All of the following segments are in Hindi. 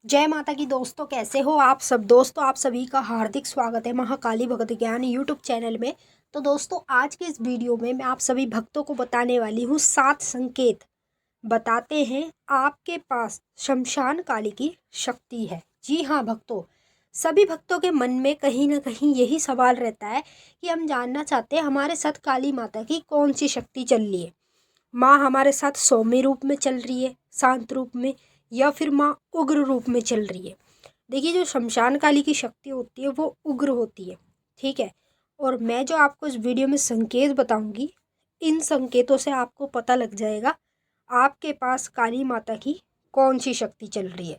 जय माता की दोस्तों, कैसे हो आप सब। दोस्तों, आप सभी का हार्दिक स्वागत है महाकाली भगत ज्ञान यूट्यूब चैनल में। तो दोस्तों, आज के इस वीडियो में मैं आप सभी भक्तों को बताने वाली हूँ 7 संकेत बताते हैं आपके पास शमशान काली की शक्ति है। जी हाँ भक्तों, सभी भक्तों के मन में कहीं ना कहीं यही सवाल रहता है कि हम जानना चाहते हैं हमारे साथ काली माता की कौन सी शक्ति चल रही है। माँ हमारे साथ सौम्य रूप में चल रही है, शांत रूप में, या फिर माँ उग्र रूप में चल रही है। देखिए, जो शमशान काली की शक्ति होती है वो उग्र होती है, ठीक है। और मैं जो आपको इस वीडियो में संकेत बताऊंगी, इन संकेतों से आपको पता लग जाएगा आपके पास काली माता की कौन सी शक्ति चल रही है,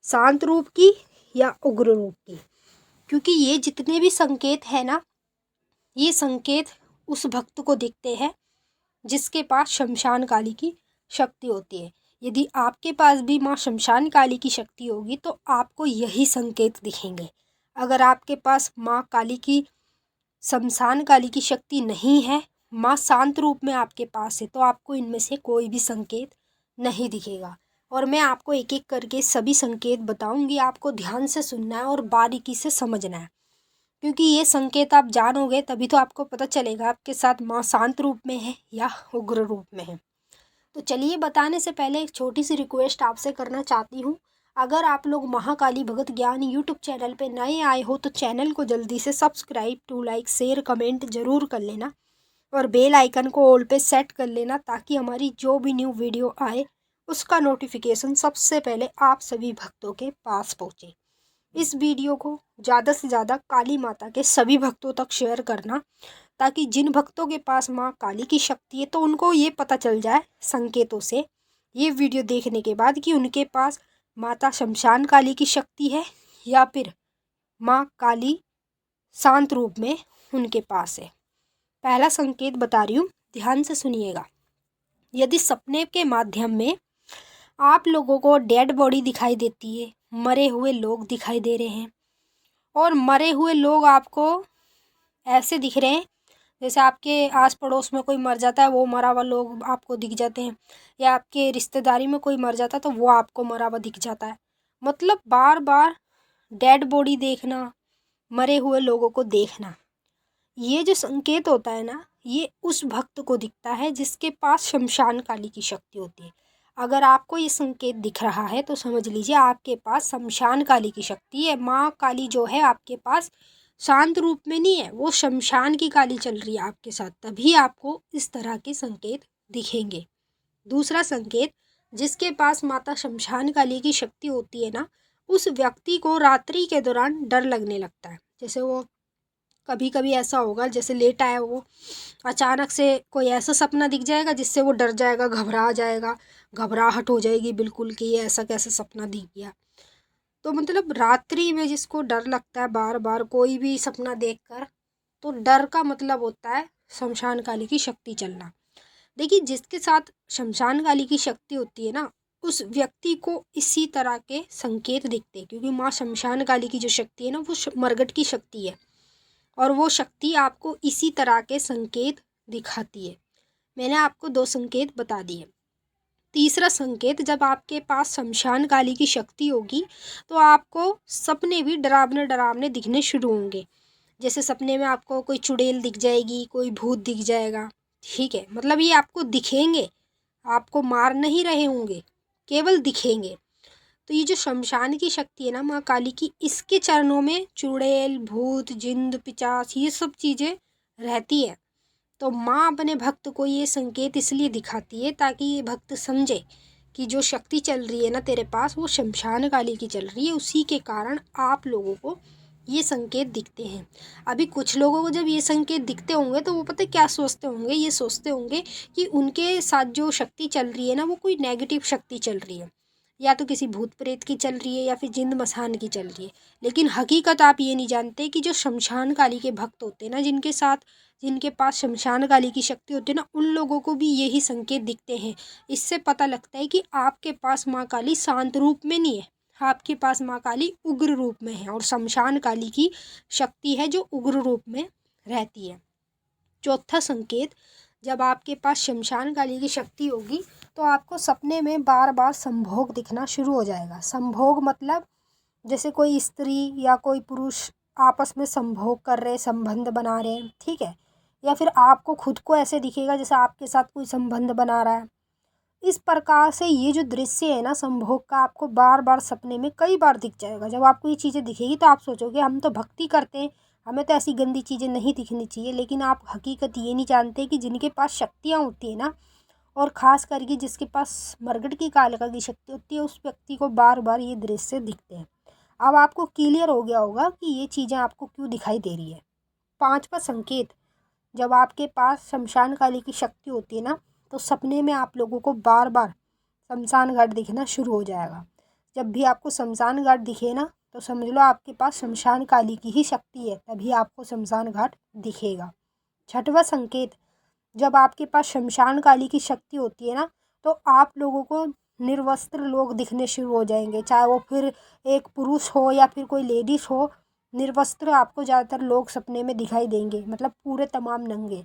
शांत रूप की या उग्र रूप की। क्योंकि ये जितने भी संकेत है ना, ये संकेत उस भक्त को दिखते हैं जिसके पास शमशान काली की शक्ति होती है। यदि आपके पास भी माँ शमशान काली की शक्ति होगी तो आपको यही संकेत दिखेंगे। अगर आपके पास माँ काली की शमशान काली की शक्ति नहीं है, माँ शांत रूप में आपके पास है, तो आपको इनमें से कोई भी संकेत नहीं दिखेगा। और मैं आपको एक एक करके सभी संकेत बताऊंगी, आपको ध्यान से सुनना है और बारीकी से समझना है। क्योंकि ये संकेत आप जानोगे तभी तो आपको पता चलेगा आपके साथ माँ शांत रूप में है या उग्र रूप में है। तो चलिए, बताने से पहले एक छोटी सी रिक्वेस्ट आपसे करना चाहती हूँ। अगर आप लोग महाकाली भगत ज्ञान यूट्यूब चैनल पे नए आए हो तो चैनल को जल्दी से subscribe, to like, share, comment जरूर कर लेना और बेल आइकन को ऑल पे सेट कर लेना, ताकि हमारी जो भी न्यू वीडियो आए उसका नोटिफिकेशन सबसे पहले आप सभी भक्तों के पास पहुँचे। इस वीडियो को ज़्यादा से ज़्यादा काली माता के सभी भक्तों तक शेयर करना, ताकि जिन भक्तों के पास माँ काली की शक्ति है तो उनको ये पता चल जाए संकेतों से, ये वीडियो देखने के बाद, कि उनके पास माता शमशान काली की शक्ति है या फिर माँ काली शांत रूप में उनके पास है। पहला संकेत बता रही हूँ, ध्यान से सुनिएगा। यदि सपने के माध्यम में आप लोगों को डेड बॉडी दिखाई देती है, मरे हुए लोग दिखाई दे रहे हैं, और मरे हुए लोग आपको ऐसे दिख रहे हैं जैसे आपके आस पड़ोस में कोई मर जाता है, वो मरा हुआ लोग आपको दिख जाते हैं, या आपके रिश्तेदारी में कोई मर जाता है तो वो आपको मरा हुआ दिख जाता है। मतलब बार बार डेड बॉडी देखना, मरे हुए लोगों को देखना, ये जो संकेत होता है ना, ये उस भक्त को दिखता है जिसके पास शमशान काली की शक्ति होती है। अगर आपको ये संकेत दिख रहा है तो समझ लीजिए आपके पास शमशान काली की शक्ति है। माँ काली जो है आपके पास शांत रूप में नहीं है, वो शमशान की काली चल रही है आपके साथ, तभी आपको इस तरह के संकेत दिखेंगे। दूसरा संकेत, जिसके पास माता शमशान काली की शक्ति होती है ना, उस व्यक्ति को रात्रि के दौरान डर लगने लगता है। जैसे वो कभी कभी ऐसा होगा, जैसे लेट आया वो, अचानक से कोई ऐसा सपना दिख जाएगा जिससे वो डर जाएगा, घबरा जाएगा, घबराहट हो जाएगी बिल्कुल कि ये ऐसा कैसे सपना दिख गया। तो मतलब रात्रि में जिसको डर लगता है बार बार कोई भी सपना देखकर, तो डर का मतलब होता है शमशान काली की शक्ति चलना। देखिए, जिसके साथ शमशान काली की शक्ति होती है ना, उस व्यक्ति को इसी तरह के संकेत दिखते हैं। क्योंकि माँ शमशान काली की जो शक्ति है ना, वो मरगट की शक्ति है, और वो शक्ति आपको इसी तरह के संकेत दिखाती है। मैंने आपको 2 संकेत बता दिए। तीसरा संकेत, जब आपके पास शमशान काली की शक्ति होगी तो आपको सपने भी डरावने डरावने दिखने शुरू होंगे। जैसे सपने में आपको कोई चुड़ैल दिख जाएगी, कोई भूत दिख जाएगा, ठीक है। मतलब ये आपको दिखेंगे, आपको मार नहीं रहे होंगे, केवल दिखेंगे। तो ये जो शमशान की शक्ति है ना माँ काली की, इसके चरणों में चुड़ैल, भूत, जिंद, पिचास, ये सब चीज़ें रहती है। तो माँ अपने भक्त को ये संकेत इसलिए दिखाती है ताकि ये भक्त समझे कि जो शक्ति चल रही है ना तेरे पास, वो शमशान काली की चल रही है। उसी के कारण आप लोगों को ये संकेत दिखते हैं। अभी कुछ लोगों को जब ये संकेत दिखते होंगे तो वो पता है क्या सोचते होंगे, ये सोचते होंगे कि उनके साथ जो शक्ति चल रही है ना, वो कोई नेगेटिव शक्ति चल रही है, या तो किसी भूत प्रेत की चल रही है या फिर जिंद मसान की चल रही है। लेकिन हकीकत आप ये नहीं जानते कि जो शमशान काली के भक्त होते हैं ना, जिनके पास शमशान काली की शक्ति होती है ना, उन लोगों को भी यही संकेत दिखते हैं। इससे पता लगता है कि आपके पास माँ काली शांत रूप में नहीं है, आपके पास माँ काली उग्र रूप में है, और शमशान काली की शक्ति है जो उग्र रूप में रहती है। चौथा संकेत, जब आपके पास शमशान काली की शक्ति होगी तो आपको सपने में बार बार संभोग दिखना शुरू हो जाएगा। संभोग मतलब जैसे कोई स्त्री या कोई पुरुष आपस में संभोग कर रहे, संबंध बना रहे हैं, ठीक है। या फिर आपको खुद को ऐसे दिखेगा जैसे आपके साथ कोई संबंध बना रहा है। इस प्रकार से ये जो दृश्य है ना संभोग का, आपको बार बार सपने में कई बार दिख जाएगा। जब आपको ये चीज़ें दिखेगी तो आप सोचोगे हम तो भक्ति करते हैं, हमें तो ऐसी गंदी चीज़ें नहीं दिखनी चाहिए। लेकिन आप हकीकत ये नहीं जानते कि जिनके पास शक्तियाँ होती है ना, और ख़ास करके जिसके पास मरगट की कालिका की शक्ति होती है, उस व्यक्ति को बार बार ये दृश्य दिखते हैं। अब आपको क्लियर हो गया होगा कि ये चीज़ें आपको क्यों दिखाई दे रही है। 5वां संकेत, जब आपके पास शमशान काली की शक्ति होती है ना, तो सपने में आप लोगों को बार बार शमशान घाट दिखना शुरू हो जाएगा। जब भी आपको शमशान घाट दिखे ना, तो समझ लो आपके पास शमशान काली की ही शक्ति है, तभी आपको शमशान घाट दिखेगा। 6वां संकेत, जब आपके पास शमशान काली की शक्ति होती है ना, तो आप लोगों को निर्वस्त्र लोग दिखने शुरू हो जाएंगे। चाहे वो फिर एक पुरुष हो या फिर कोई लेडीज़ हो, निर्वस्त्र आपको ज़्यादातर लोग सपने में दिखाई देंगे, मतलब पूरे तमाम नंगे।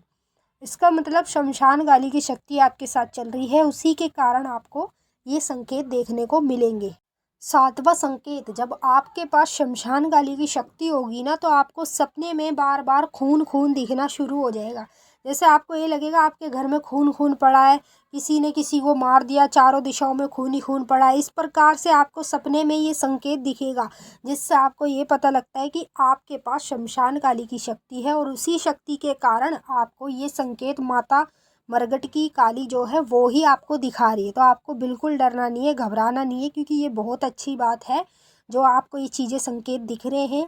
इसका मतलब शमशान काली की शक्ति आपके साथ चल रही है, उसी के कारण आपको ये संकेत देखने को मिलेंगे। 7वां संकेत, जब आपके पास शमशान काली की शक्ति होगी ना, तो आपको सपने में बार बार खून खून दिखना शुरू हो जाएगा। जैसे आपको ये लगेगा आपके घर में खून खून पड़ा है, किसी ने किसी को मार दिया, चारों दिशाओं में खून ही खून पड़ा है। इस प्रकार से आपको सपने में ये संकेत दिखेगा, जिससे आपको ये पता लगता है कि आपके पास शमशान काली की शक्ति है, और उसी शक्ति के कारण आपको ये संकेत माता मरगट की काली जो है वो ही आपको दिखा रही है। तो आपको बिल्कुल डरना नहीं है, घबराना नहीं है, क्योंकि ये बहुत अच्छी बात है जो आपको ये चीज़ें संकेत दिख रहे हैं।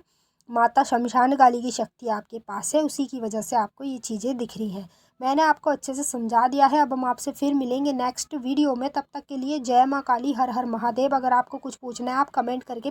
माता शमशान काली की शक्ति आपके पास है, उसी की वजह से आपको ये चीज़ें दिख रही हैं। मैंने आपको अच्छे से समझा दिया है। अब हम आपसे फिर मिलेंगे नेक्स्ट वीडियो में। तब तक के लिए जय माँ काली, हर हर महादेव। अगर आपको कुछ पूछना है आप कमेंट करके